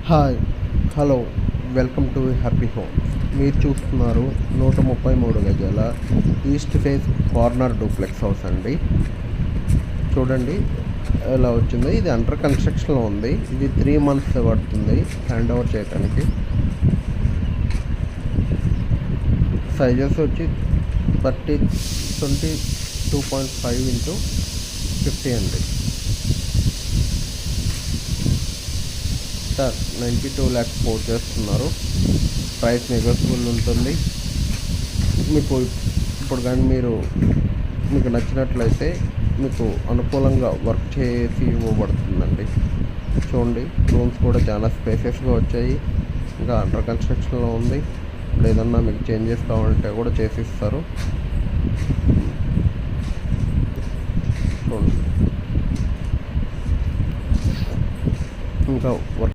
Hi, hello, welcome to happy home. మీరు చూస్తున్నారు 133 గజాల east face corner duplex house అండి. చూడండి ఎలా వచ్చిందో. ఇది అండర్ కన్స్ట్రక్షన్లో ఉంది. ఇది 3 months పడుతుంది హ్యాండ్ ఓవర్ చేయడానికి. సైజెస్ వచ్చి 22.5x50 అండి. 92 lakhs కోట్ చేస్తున్నారు. ప్రైస్ నెగోషియబుల్ ఉంటుంది. మీకు ఇప్పుడు కానీ మీకు నచ్చినట్లయితే మీకు అనుకూలంగా వర్క్ చేసి ఇవ్వబడుతుందండి. చూడండి, రూమ్స్ కూడా చాలా స్పేసెస్గా వచ్చాయి. ఇంకా అండర్ కన్స్ట్రక్షన్లో ఉంది. ఏదన్నా మీకు చేంజెస్ కావాలంటే కూడా చేసిస్తారు. చూడండి, ఇంకా వర్క్